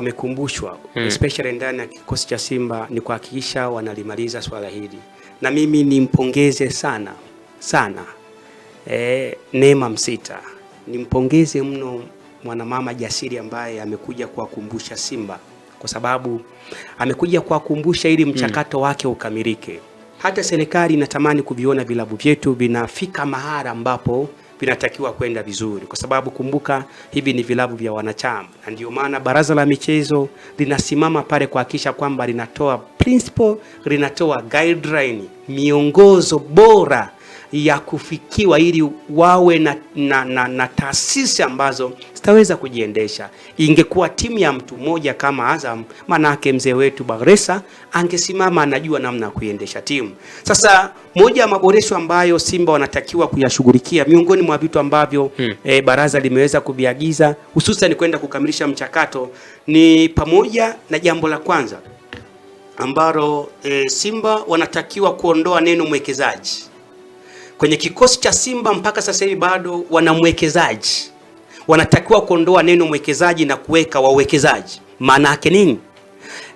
Wamekumbushwa especially ndani ya kikosi cha Simba ni kuhakikisha wanalimaliza swala hili, na mimi nimpongeze sana Neema Msita, nimpongeze mno mwanamama jasiri ambaye amekuja kuwakumbusha Simba, kwa sababu amekuja kuwakumbusha ili mchakato wake ukamilike. Hata serikali inatamani kuviona vilabu vyetu vinafika mahali ambapo vinatakiwa kwenda vizuri, kwa sababu kumbuka hivi ni vilabu vya wanachama, na ndio maana baraza la michezo linasimama pale kuhakikisha kwamba linatoa principle, linatoa guideline, miongozo bora ya kufikiwa ili wawe na taasisi ambazo zitaweza kujiendesha. Ingekuwa timu ya mtu mmoja kama Azam, manake mzee wetu Bagresa angesimama anajua namna kuiendesha timu. Sasa moja ya maboresho ambayo Simba wanatakiwa kuyashughulikia, miongoni mwa vitu ambavyo baraza limeweza kuviagiza hususan kwenda kukamilisha mchakato, ni pamoja na jambo la kwanza ambalo Simba wanatakiwa kuondoa neno mwekezaji. Kwenye kikosi cha Simba mpaka sasa hivi bado wana mwekezaji. Wanatakiwa kuondoa neno mwekezaji na kuweka wawekezaji. Maana yake nini?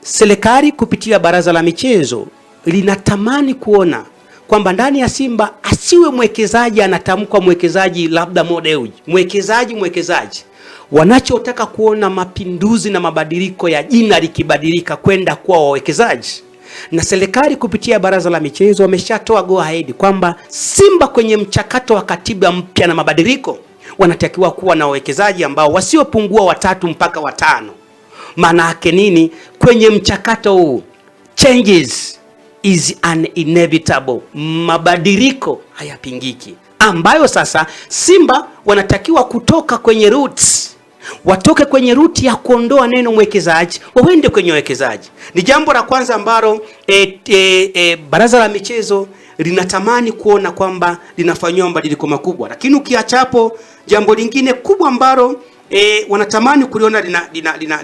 Serikali kupitia baraza la michezo linatamani kuona kwamba ndani ya Simba asiwe mwekezaji anatamkwa mwekezaji labda modeuji. Mwekezaji. Wanachotaka kuona mapinduzi na mabadiliko ya jina likibadilika kwenda kuwa wawekezaji. Na serikali kupitia baraza la michezo wameshatoa go ahead kwamba Simba kwenye mchakato wa katiba mpya na mabadiliko wanatakiwa kuwa na wawekezaji ambao wasiopungua 3 mpaka 5. Maana yake nini? Kwenye mchakato huu changes is inevitable, mabadiliko hayapingiki, ambayo sasa Simba wanatakiwa kutoka kwenye roots, watoke kwenye ruti ya kuondoa neno mwekezaji waende kwenye wawekezaji. Ni jambo la kwanza ambalo baraza la michezo linatamani kuona kwamba linafanywa mabadiliko makubwa. Lakini ukiacha hapo, jambo lingine kubwa ambalo wanatamani kuliona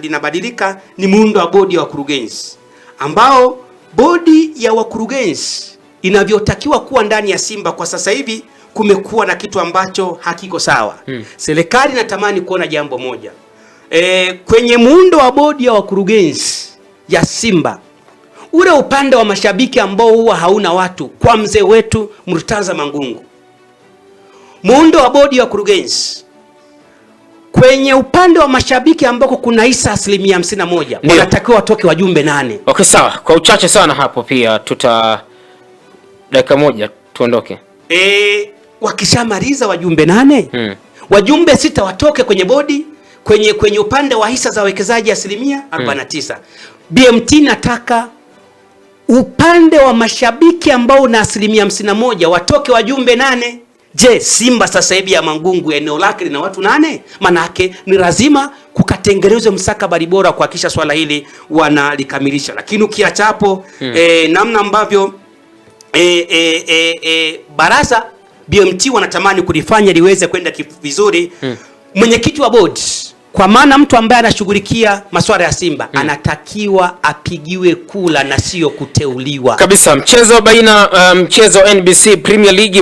linabadilika ni muundo wa bodi ya wakurugenzi, ambao bodi ya wakurugenzi inavyotakiwa kuwa ndani ya Simba kwa sasa hivi kumekuwa na kitu ambacho hakiko sawa. Serikali inatamani kuona jambo moja. Kwenye muundo wa bodi ya wakurugenzi ya Simba, ule upande wa mashabiki ambao huwa hauna watu kwa mzee wetu Murtaza Mangungu. Muundo wa bodi ya wakurugenzi kwenye upande wa mashabiki ambako kuna hisa 51%, wanatakiwa watoke wajumbe 8. Okay, sawa. Kwa uchache sana hapo pia dakika moja tuondoke. Wakishamaliza wajumbe 8, wajumbe 6 watoke kwenye bodi, kwenye upande wa hisa za wawekezaji 49%. BMT nataka upande wa mashabiki ambao na 51% watoke wajumbe 8. Je, Simba sasa hivi ya Mangungu eneo lake lina watu 8? Manake ni lazima kukatengenezwe mstakabali bora kuhakikisha swala hili wanalikamilisha. Lakini ukiacha hapo namna ambavyo baraza BMT wanatamani kulifanya liweze kwenda vizuri, mwenyekiti wa board, kwa maana mtu ambaye anashughulikia masuala ya Simba anatakiwa apigiwe kula na sio kuteuliwa. Kabisa. Mchezo baina mchezo NBC Premier League